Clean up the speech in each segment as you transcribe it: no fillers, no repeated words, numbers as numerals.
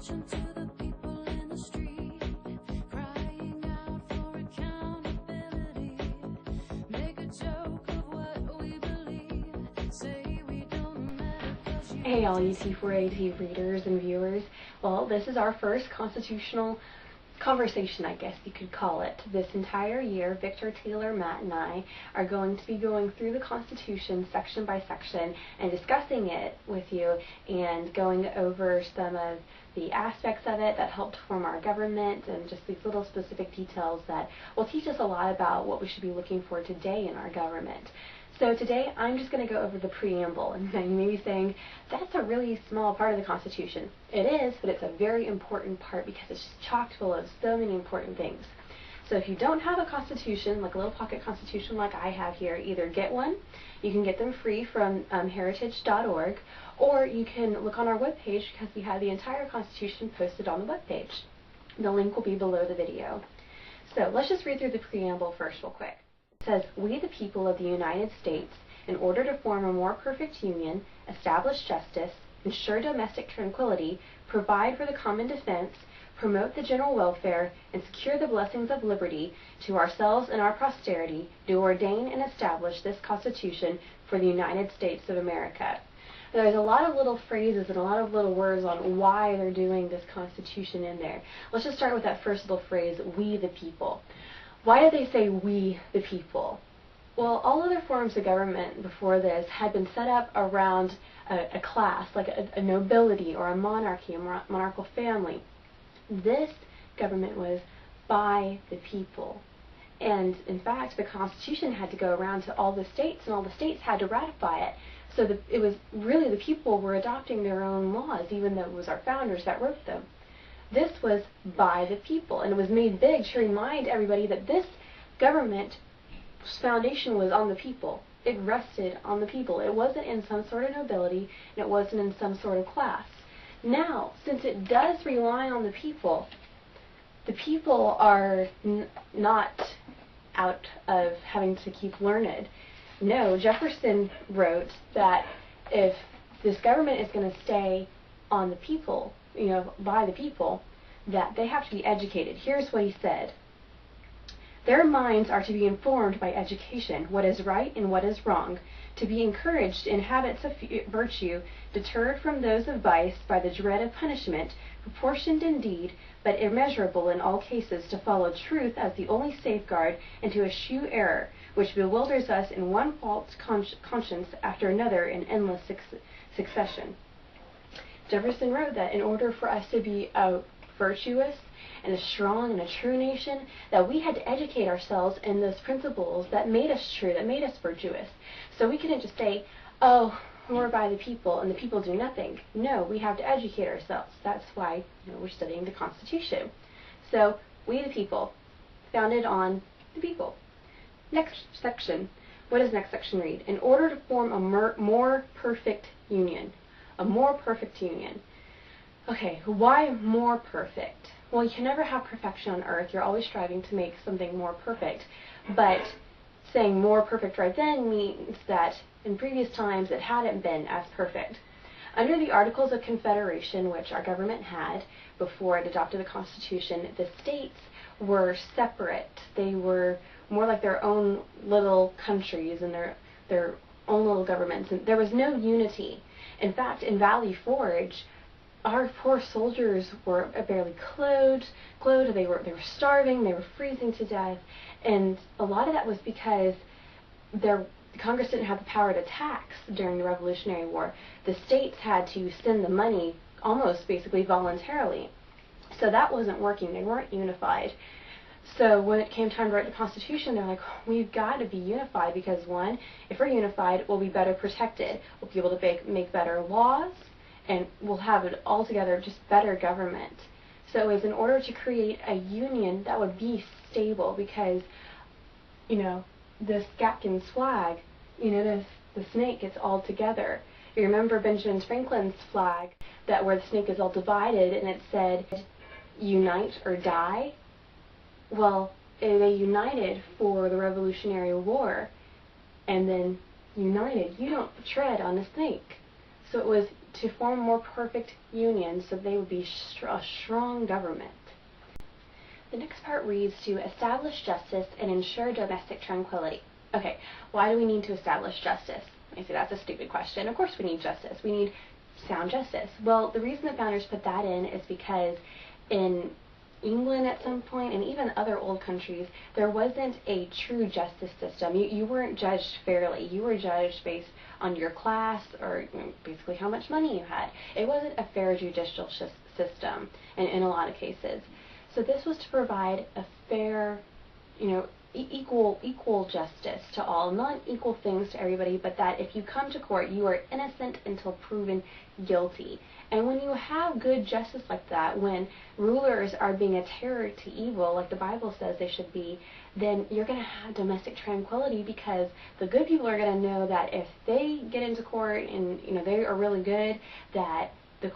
attention to the people in the street, crying out for accountability. Make a joke of what we believe, say we don't matter 'cause you. Hey all you T4AT readers and viewers. Well, this is our first constitutional conversation, I guess you could call it. This entire year, Victor, Taylor, Matt, and I are going to be going through the Constitution section by section and discussing it with you and going over some of the aspects of it that helped form our government and just these little specific details that will teach us a lot about what we should be looking for today in our government. So today I'm just going to go over the preamble, and you may be saying, that's a really small part of the Constitution. It is, but it's a very important part because it's just chock full of so many important things. So if you don't have a Constitution, like a little pocket Constitution like I have here, either get one, you can get them free from heritage.org, or you can look on our webpage because we have the entire Constitution posted on the webpage. The link will be below the video. So let's just read through the preamble first real quick. It says, "We the people of the United States, in order to form a more perfect union, establish justice, ensure domestic tranquility, provide for the common defense, promote the general welfare, and secure the blessings of liberty to ourselves and our posterity, do ordain and establish this Constitution for the United States of America." There's a lot of little phrases and a lot of little words on why they're doing this Constitution in there. Let's just start with that first little phrase, we the people. Why do they say we the people? Well, all other forms of government before this had been set up around a class, like a nobility or a monarchy, a monarchical family. This government was by the people. And in fact, the Constitution had to go around to all the states, and all the states had to ratify it. So it was really the people were adopting their own laws, even though it was our founders that wrote them. This was by the people, and it was made big to remind everybody that this government's foundation was on the people. It rested on the people. It wasn't in some sort of nobility, and it wasn't in some sort of class. Now, since it does rely on the people are not out of having to keep learned. No, Jefferson wrote that if this government is going to stay on the people, by the people, that they have to be educated. Here's what he said. "Their minds are to be informed by education, what is right and what is wrong, to be encouraged in habits of virtue, deterred from those of vice by the dread of punishment, proportioned indeed, but immeasurable in all cases, to follow truth as the only safeguard, and to eschew error, which bewilders us in one false conscience after another in endless succession." Jefferson wrote that in order for us to be a virtuous and a strong and a true nation, that we had to educate ourselves in those principles that made us true, that made us virtuous. So we couldn't just say, oh, we're by the people and the people do nothing. No, we have to educate ourselves. That's why we're studying the Constitution. So, we the people, founded on the people. Next section. What does next section read? "In order to form a more perfect union." A more perfect union. Okay, why more perfect? Well, you can never have perfection on earth. You're always striving to make something more perfect. But saying more perfect right then means that in previous times it hadn't been as perfect. Under the Articles of Confederation, which our government had before it adopted the Constitution, the states were separate. They were more like their own little countries and their own little governments. And there was no unity. In fact, in Valley Forge, our poor soldiers were barely clothed. They were starving. They were freezing to death, and a lot of that was because Congress didn't have the power to tax during the Revolutionary War. The states had to send the money almost basically voluntarily, so that wasn't working. They weren't unified. So when it came time to write the Constitution, they're like, we've got to be unified because, one, if we're unified, we'll be better protected. We'll be able to make better laws, and we'll have it altogether just better government. So it was in order to create a union that would be stable because, this Gatkins flag, the snake, it's all together. You remember Benjamin Franklin's flag, that where the snake is all divided, and it said, "Unite or die"? Well, they united for the Revolutionary War, and then united. You don't tread on a snake. So it was to form a more perfect union so they would be a strong government. The next part reads to establish justice and ensure domestic tranquility. Okay, why do we need to establish justice? I say that's a stupid question. Of course we need justice. We need sound justice. Well, the reason the founders put that in is because in England at some point, and even other old countries, there wasn't a true justice system. You weren't judged fairly. You were judged based on your class or basically how much money you had. It wasn't a fair judicial system in a lot of cases. So this was to provide a fair, equal justice to all, not equal things to everybody, but that if you come to court, you are innocent until proven guilty. And when you have good justice like that, when rulers are being a terror to evil, like the Bible says they should be, then you're going to have domestic tranquility, because the good people are going to know that if they get into court and they are really good, that the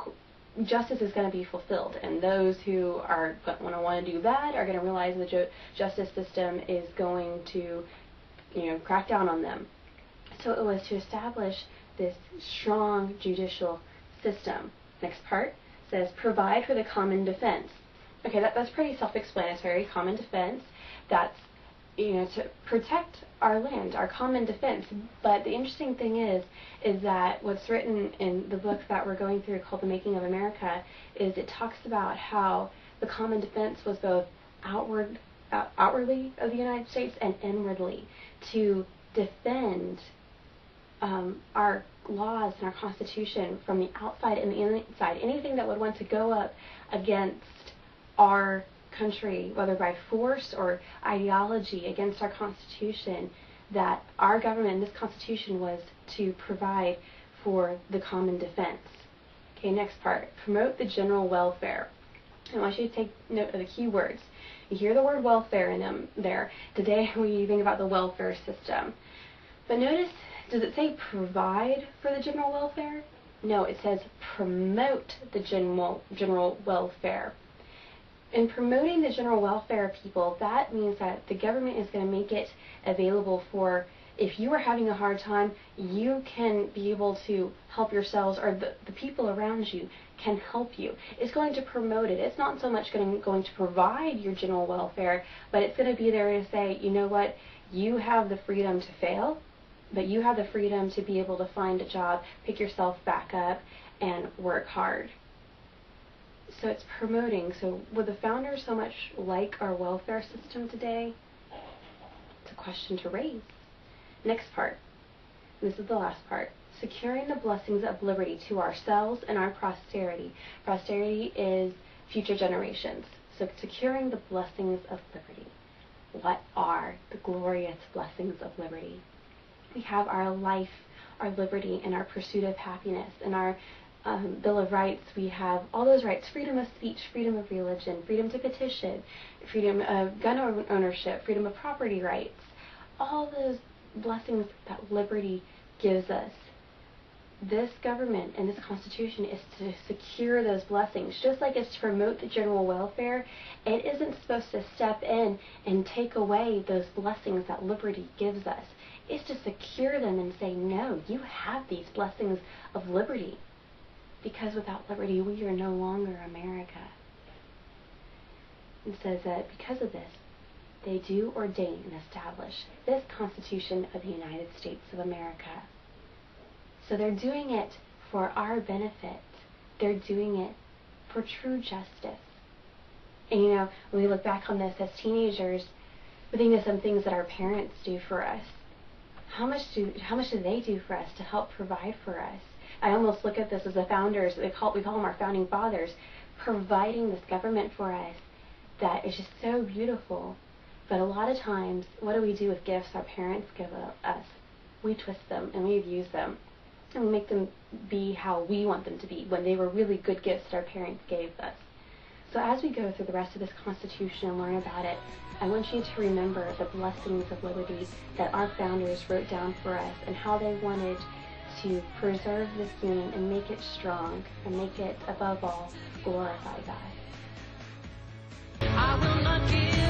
justice is going to be fulfilled, and those who are going to want to do bad are going to realize the justice system is going to crack down on them. So it was to establish this strong judicial system. Next part says provide for the common defense. Okay, that's pretty self-explanatory. Common defense, that's to protect our land, our common defense. But the interesting thing is that what's written in the book that we're going through called The Making of America is it talks about how the common defense was both outwardly of the United States and inwardly, to defend our laws and our Constitution from the outside and the inside. Anything that would want to go up against our country, whether by force or ideology, against our Constitution, that our government, this Constitution, was to provide for the common defense. Okay, next part, promote the general welfare. I want you to take note of the key words. You hear the word welfare in them there. Today we think about the welfare system. But notice, does it say provide for the general welfare? No, it says promote the general welfare. In promoting the general welfare of people, that means that the government is going to make it available for, if you are having a hard time, you can be able to help yourselves, or the people around you can help you. It's going to promote it. It's not so much going to provide your general welfare, but it's going to be there to say, you know what, you have the freedom to fail, but you have the freedom to be able to find a job, pick yourself back up, and work hard. So it's promoting. So would the founders so much like our welfare system today? It's a question to raise. Next part. This is the last part. Securing the blessings of liberty to ourselves and our posterity. Posterity is future generations. So securing the blessings of liberty. What are the glorious blessings of liberty? We have our life, our liberty, and our pursuit of happiness, and our Bill of Rights. We have all those rights: freedom of speech, freedom of religion, freedom to petition, freedom of gun ownership, freedom of property rights. All those blessings that liberty gives us. This government and this Constitution is to secure those blessings. Just like it's to promote the general welfare, it isn't supposed to step in and take away those blessings that liberty gives us. It's to secure them and say, no, you have these blessings of liberty. Because without liberty, we are no longer America. It says that because of this, they do ordain and establish this Constitution of the United States of America. So they're doing it for our benefit. They're doing it for true justice. And when we look back on this as teenagers, we think of some things that our parents do for us. How much do they do for us to help provide for us? I almost look at this as the founders. We call them our founding fathers, providing this government for us that is just so beautiful. But a lot of times, what do we do with gifts our parents give us? We twist them and we abuse them, and we make them be how we want them to be, when they were really good gifts that our parents gave us. So as we go through the rest of this Constitution and learn about it, I want you to remember the blessings of liberty that our founders wrote down for us, and how they wanted to preserve this union and make it strong, and make it, above all, glorify God. I will not give